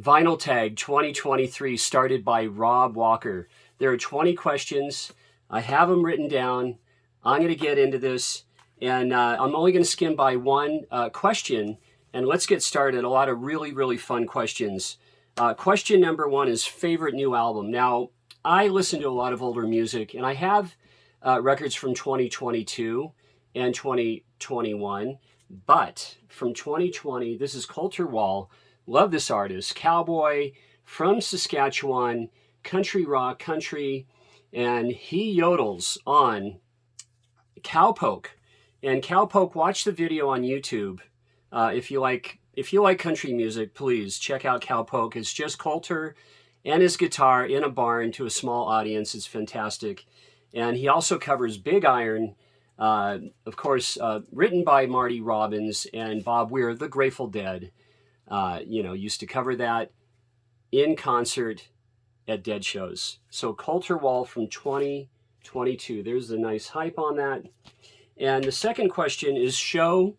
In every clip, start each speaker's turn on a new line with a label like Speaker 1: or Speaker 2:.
Speaker 1: Vinyl Tag 2023 started by Rob Walker. There are 20 questions. I have them written down. I'm going to get into this, and I'm only going to skim by one question, and let's get started. A lot of really, really fun questions. Question number one is favorite new album. Now, I listen to a lot of older music, and I have records from 2022 and 2021, but from 2020, this is Coulter Wall. Love this artist, cowboy from Saskatchewan, country rock, country, and he yodels on Cowpoke. And Cowpoke, watch the video on YouTube. If you like country music, please check out Cowpoke. It's just Coulter and his guitar in a barn to a small audience. It's fantastic. And he also covers Big Iron, of course, written by Marty Robbins and Bob Weir, the Grateful Dead. Used to cover that in concert at Dead shows. So Coulter Wall from 2022. There's the nice hype on that. And the second question is show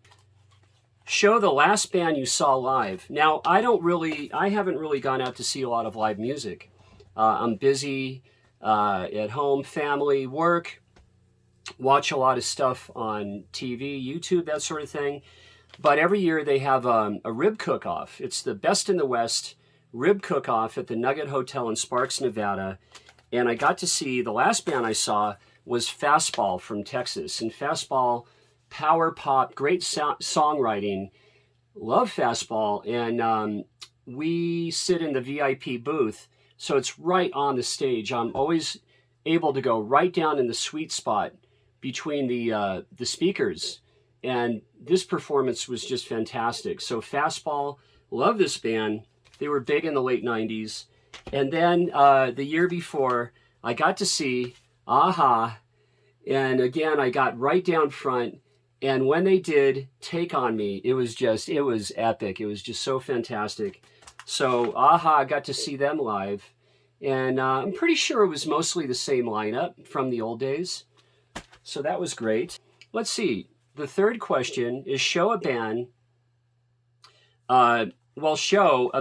Speaker 1: the last band you saw live. Now, I haven't really gone out to see a lot of live music. I'm busy at home, family, work, watch a lot of stuff on TV, YouTube, that sort of thing. But every year they have a rib cook-off. It's the Best in the West rib cook-off at the Nugget Hotel in Sparks, Nevada. And I got to see, the last band I saw was Fastball from Texas. And Fastball, power pop, great songwriting. Love Fastball. And we sit in the VIP booth, so it's right on the stage. I'm always able to go right down in the sweet spot between the speakers. And this performance was just fantastic. So Fastball, love this band. They were big in the late 90s. And then the year before, I got to see Aha. And again, I got right down front. And when they did Take On Me, it was epic. It was just so fantastic. So Aha, I got to see them live. And I'm pretty sure it was mostly the same lineup from the old days. So that was great. Let's see. The third question is show a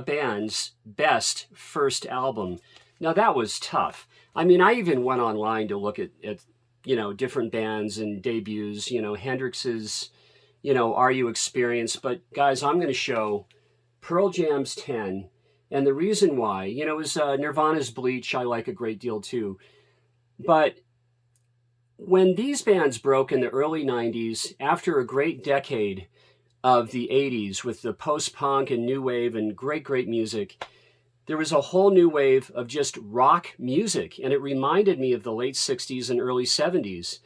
Speaker 1: band's best first album. Now that was tough. I mean, I even went online to look at different bands and debuts, Hendrix's, Are You Experienced? But guys, I'm going to show Pearl Jam's 10. And the reason why, it was Nirvana's Bleach. I like a great deal too. But when these bands broke in the early 90s, after a great decade of the 80s with the post-punk and new wave and great, great music, there was a whole new wave of just rock music. And it reminded me of the late 60s and early 70s.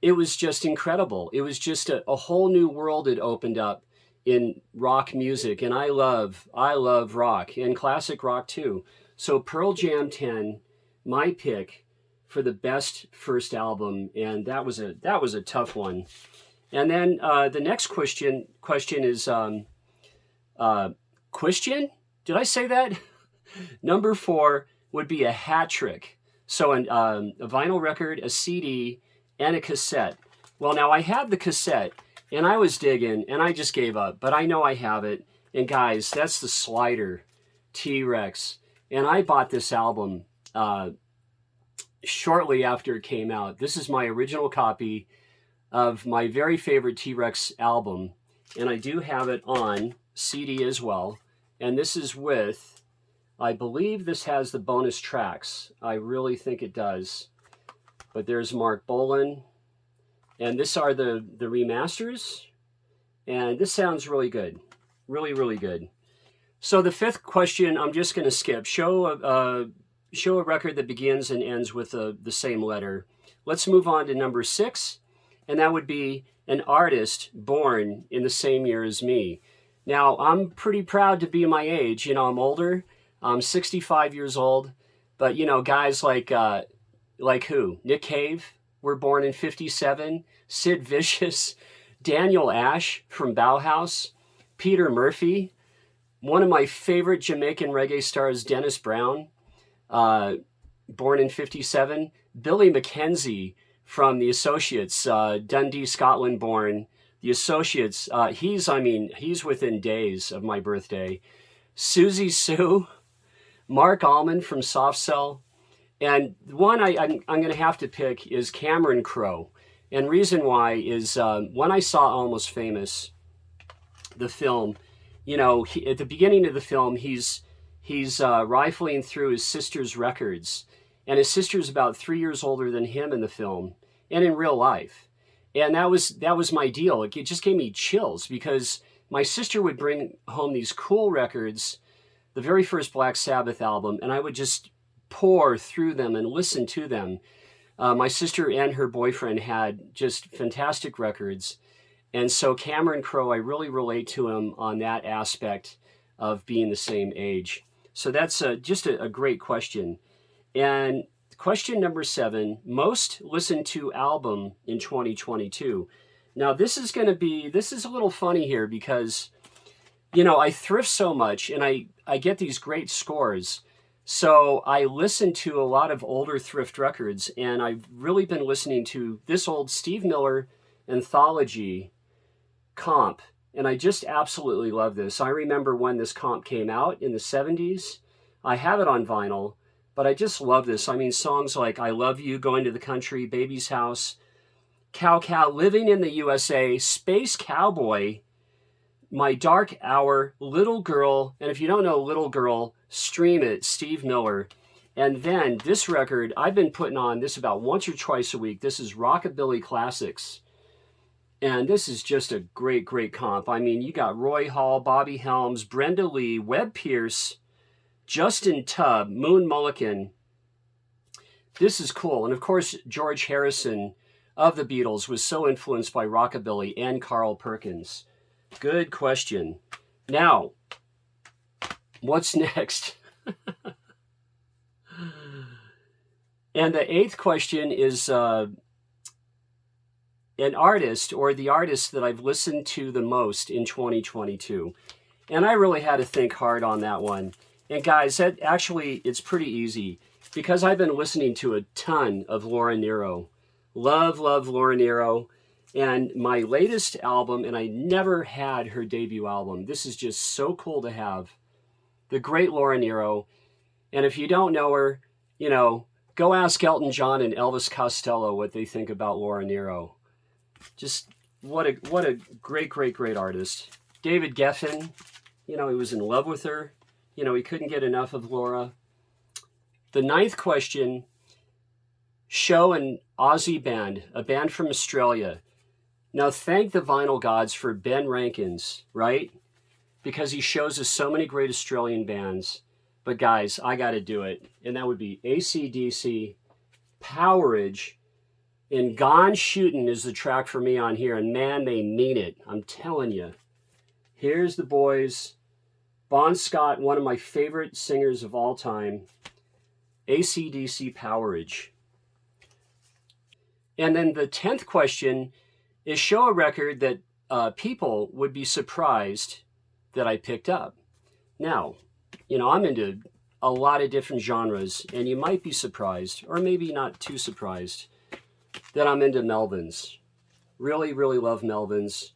Speaker 1: It was just incredible. It was just a whole new world had opened up in rock music. And I love rock and classic rock too. So Pearl Jam 10, my pick for the best first album, and that was a tough one. And then the next question is question? Did I say that? Number 4 would be a hat trick. So a vinyl record, a CD, and a cassette. Well, now I have the cassette, and I was digging, and I just gave up, but I know I have it. And guys, that's the Slider T-Rex, and I bought this album shortly after it came out. This is my original copy of my very favorite T-Rex album, and I do have it on CD as well. And this is with, I believe this has the bonus tracks. I really think it does. But there's Mark Bolan, and this are the remasters, and this sounds really good. Really, really good. So the fifth question, I'm just going to skip. Show a record that begins and ends with the same letter. Let's move on to number 6, and that would be an artist born in the same year as me. Now, I'm pretty proud to be my age. I'm older. I'm 65 years old. But, guys like who? Nick Cave were born in 57. Sid Vicious, Daniel Ash from Bauhaus, Peter Murphy, one of my favorite Jamaican reggae stars, Dennis Brown, born in 57. Billy Mackenzie from The Associates, Dundee, Scotland born. The Associates, he's within days of my birthday. Susie Sue, Mark Allman from Soft Cell. And one I'm going to have to pick is Cameron Crowe. And reason why is when I saw Almost Famous, the film, at the beginning of the film, he's rifling through his sister's records. And his sister's about 3 years older than him in the film and in real life. And that was my deal. It just gave me chills because my sister would bring home these cool records, the very first Black Sabbath album, and I would just pour through them and listen to them. My sister and her boyfriend had just fantastic records. And so Cameron Crowe, I really relate to him on that aspect of being the same age. So that's just a great question. And question number 7, most listened to album in 2022. Now this is a little funny here because, I thrift so much and I get these great scores. So I listen to a lot of older thrift records, and I've really been listening to this old Steve Miller anthology comp, and I just absolutely love this. I remember when this comp came out in the 70s. I have it on vinyl, but I just love this. I mean, songs like I Love You, Going to the Country, Baby's House, Cow Cow, Living in the USA, Space Cowboy, My Dark Hour, Little Girl, and if you don't know Little Girl, stream it, Steve Miller. And then this record, I've been putting on this about once or twice a week. This is Rockabilly Classics. And this is just a great, great comp. I mean, you got Roy Hall, Bobby Helms, Brenda Lee, Webb Pierce, Justin Tubb, Moon Mullican. This is cool. And of course, George Harrison of the Beatles was so influenced by Rockabilly and Carl Perkins. Good question. Now, what's next? And the 8th question is an artist or the artist that I've listened to the most in 2022. And I really had to think hard on that one. And guys, it's pretty easy because I've been listening to a ton of Laura Nyro. Love Laura Nyro. And my latest album, and I never had her debut album. This is just so cool to have. The great Laura Nyro. And if you don't know her, go ask Elton John and Elvis Costello what they think about Laura Nyro. Just what a great, great, great artist. David Geffen, he was in love with her. He couldn't get enough of Laura. The 9th question, show an Aussie band, a band from Australia. Now, thank the vinyl gods for Ben Rankins, right? Because he shows us so many great Australian bands. But guys, I got to do it. And that would be AC/DC, Powerage, and Gone Shootin' is the track for me on here. And man, they mean it. I'm telling you. Here's the boys. Bon Scott, one of my favorite singers of all time. AC/DC, Powerage. And then the 10th question is show a record that people would be surprised that I picked up. Now, I'm into a lot of different genres, and you might be surprised, or maybe not too surprised, that I'm into Melvins. Really, really love Melvins.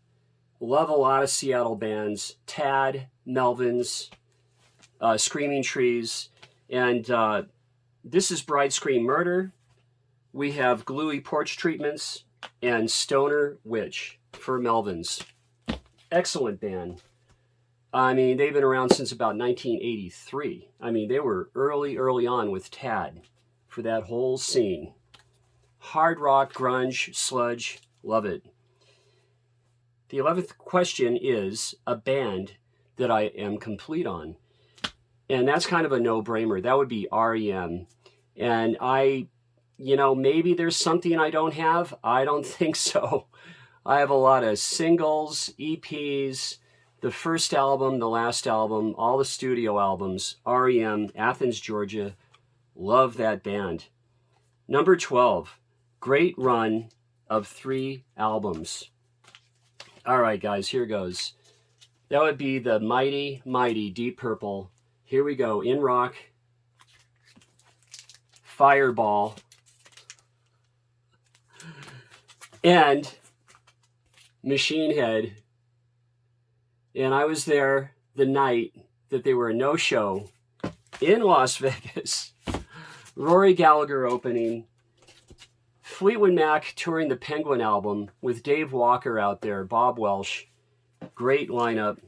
Speaker 1: Love a lot of Seattle bands. Tad, Melvins, Screaming Trees, and this is Bride Scream Murder. We have Gluey Porch Treatments and Stoner Witch for Melvins. Excellent band. I mean, they've been around since about 1983. I mean, they were early on with Tad for that whole scene. Hard rock, grunge, sludge, love it. The 11th question is a band that I am complete on. And that's kind of a no-brainer. That would be REM. And maybe there's something I don't have. I don't think so. I have a lot of singles, EPs, the first album, the last album, all the studio albums, REM, Athens, Georgia. Love that band. Number 12, great run of 3 albums. All right, guys, here goes. That would be the mighty, mighty Deep Purple. Here we go. In Rock, Fireball, and Machine Head. And I was there the night that they were a no-show in Las Vegas. Rory Gallagher opening. Fleetwood Mac touring the Penguin album with Dave Walker out there, Bob Welsh. Great lineup.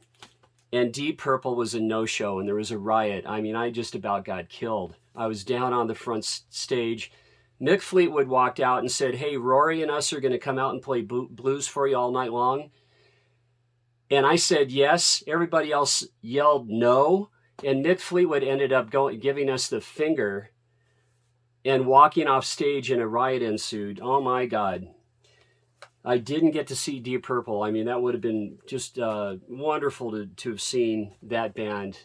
Speaker 1: And Deep Purple was a no-show, and there was a riot. I mean, I just about got killed. I was down on the front stage. Mick Fleetwood walked out and said, hey, Rory and us are going to come out and play blues for you all night long. And I said yes. Everybody else yelled no. And Mick Fleetwood ended up giving us the finger and walking off stage, and a riot ensued. Oh my God. I didn't get to see Deep Purple. I mean, that would have been just wonderful to have seen that band.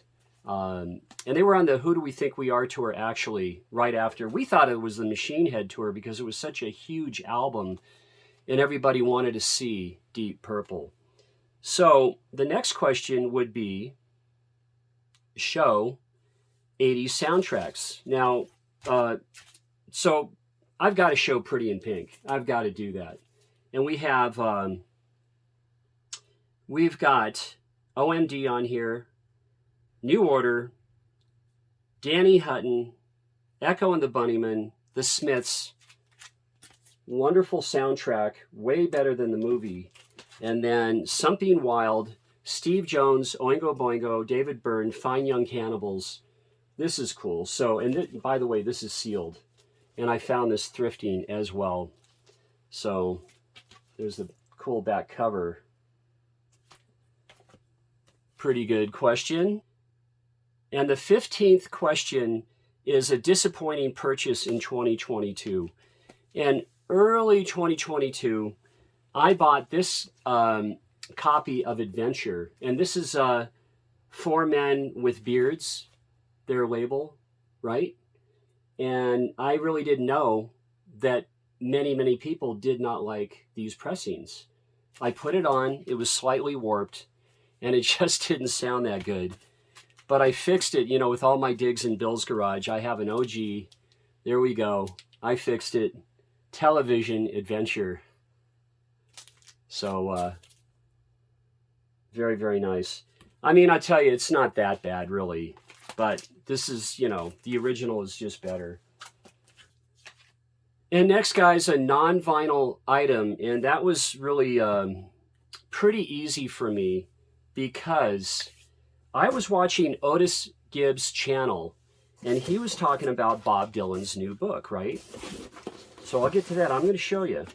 Speaker 1: And they were on the Who Do We Think We Are tour, actually, right after. We thought it was the Machine Head tour because it was such a huge album and everybody wanted to see Deep Purple. So the next question would be, show 80s soundtracks. Now, so I've got to show Pretty in Pink. I've got to do that. And we have, we've got OMD on here, New Order, Danny Hutton, Echo and the Bunnymen, The Smiths. Wonderful soundtrack, way better than the movie. And then Something Wild, Steve Jones, Oingo Boingo, David Byrne, Fine Young Cannibals. This is cool. So, and by the way, this is sealed. And I found this thrifting as well. So there's the cool back cover. Pretty good question. And the 15th question is a disappointing purchase in 2022. And early 2022, I bought this copy of Adventure. And this is Four Men with Beards, their label, right? And I really didn't know that many people did not like these pressings. I put it on, it was slightly warped, and it just didn't sound that good. But I fixed it, you know, with all my digs in Bill's garage. I have an OG. There we go. I fixed it. Television Adventure. So, very, very nice. I mean, I tell you, it's not that bad, really. But this is, you know, the original is just better. And next, guys, a non-vinyl item. And that was really pretty easy for me because I was watching Otis Gibbs' channel. And he was talking about Bob Dylan's new book, right? So I'll get to that. I'm going to show you.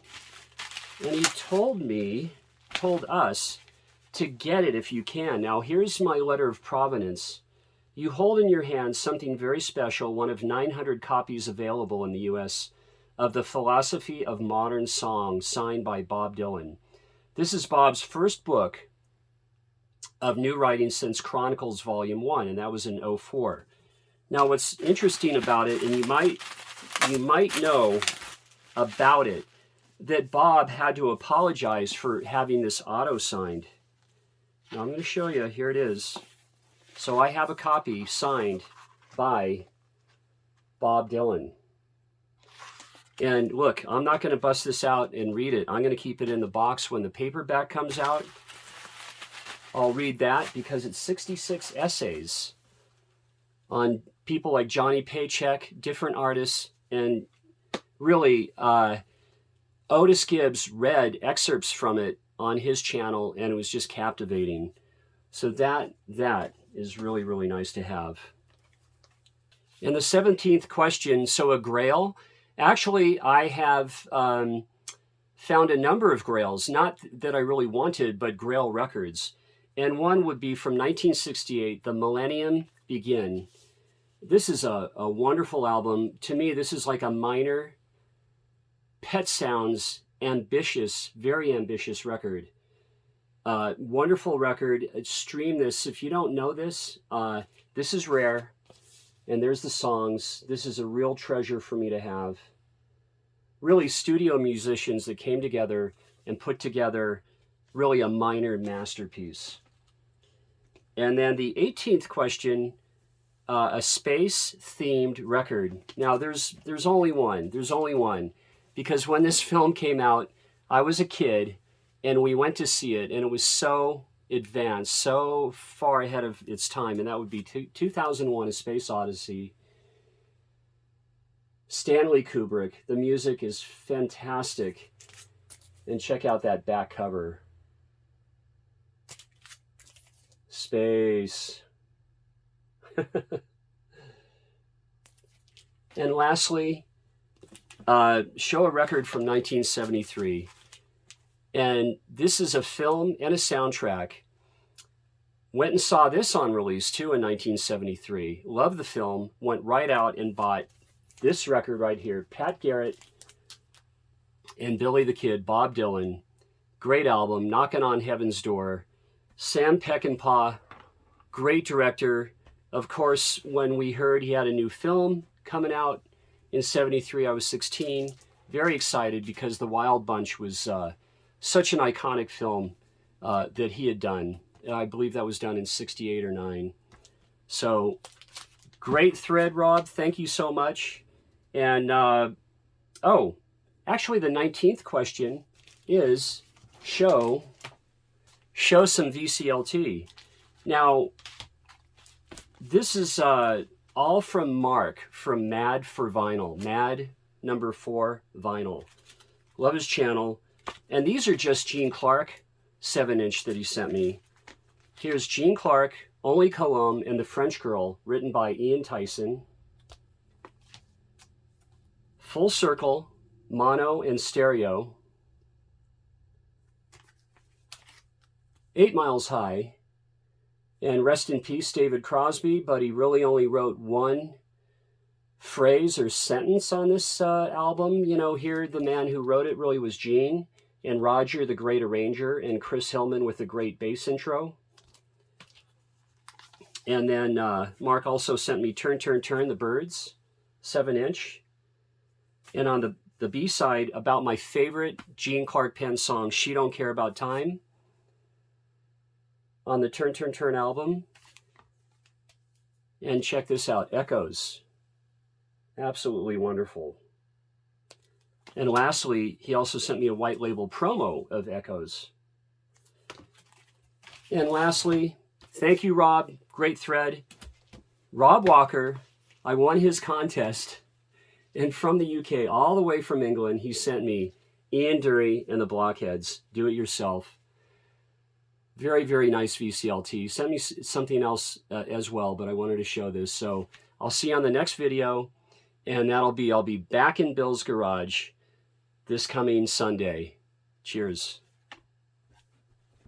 Speaker 1: And he told us to get it if you can. Now, here's my letter of provenance. You hold in your hand something very special, one of 900 copies available in the U.S. of The Philosophy of Modern Song, signed by Bob Dylan. This is Bob's first book of new writing since Chronicles Volume 1, and that was in 2004. Now, what's interesting about it, and you might know about it, that Bob had to apologize for having this auto signed. Now, I'm going to show you. Here it is. So I have a copy signed by Bob Dylan. And look, I'm not going to bust this out and read it. I'm going to keep it in the box when the paperback comes out. I'll read that because it's 66 essays on people like Johnny Paycheck, different artists, and really Otis Gibbs read excerpts from it on his channel, and it was just captivating. So that is really, really nice to have. And the 17th question, so a grail. Actually, I have found a number of grails, not that I really wanted, but grail records. And one would be from 1968, The Millennium Begin. This is a wonderful album. To me, this is like a minor Pet Sounds ambitious, very ambitious record. Wonderful record. Stream this. If you don't know this, this is rare. And there's the songs. This is a real treasure for me to have. Really studio musicians that came together and put together really a minor masterpiece. And then the 18th question, a space-themed record. Now, there's only one. There's only one. Because when this film came out, I was a kid, and we went to see it, and it was so advanced, so far ahead of its time, and that would be 2001: A Space Odyssey. Stanley Kubrick. The music is fantastic. And check out that back cover. Space. And lastly, show a record from 1973. And this is a film and a soundtrack. Went and saw this on release too in 1973. Loved the film. Went right out and bought this record right here. Pat Garrett and Billy the Kid, Bob Dylan. Great album. Knocking on Heaven's Door. Sam Peckinpah, great director. Of course, when we heard he had a new film coming out in 73, I was 16. Very excited because The Wild Bunch was such an iconic film that he had done. I believe that was done in 68 or 9. So, great thread, Rob. Thank you so much. And, oh, actually the 19th question is show some VCLT. Now, this is all from Mark from Mad for Vinyl. Mad number 4 Vinyl. Love his channel. And these are just Gene Clark 7-inch that he sent me. Here's Gene Clark, Only Colombe, and The French Girl, written by Ian Tyson. Full Circle, mono and stereo. 8 Miles High. And rest in peace, David Crosby, but he really only wrote one phrase or sentence on this album. You know, here the man who wrote it really was Gene, and Roger, the great arranger, and Chris Hillman with the great bass intro. And then Mark also sent me Turn, Turn, Turn, The Byrds, 7-inch. And on the B-side, about my favorite Gene Clark Penn song, She Don't Care About Time, on the Turn, Turn, Turn album. And check this out, Echoes. Absolutely wonderful. And lastly, he also sent me a white label promo of Echoes. And lastly, thank you, Rob. Great thread. Rob Walker, I won his contest. And from the UK, all the way from England, he sent me Ian Dury and the Blockheads. Do it yourself. Very, very nice VCLT. Sent me something else as well, but I wanted to show this. So I'll see you on the next video. And I'll be back in Bill's garage this coming Sunday. Cheers.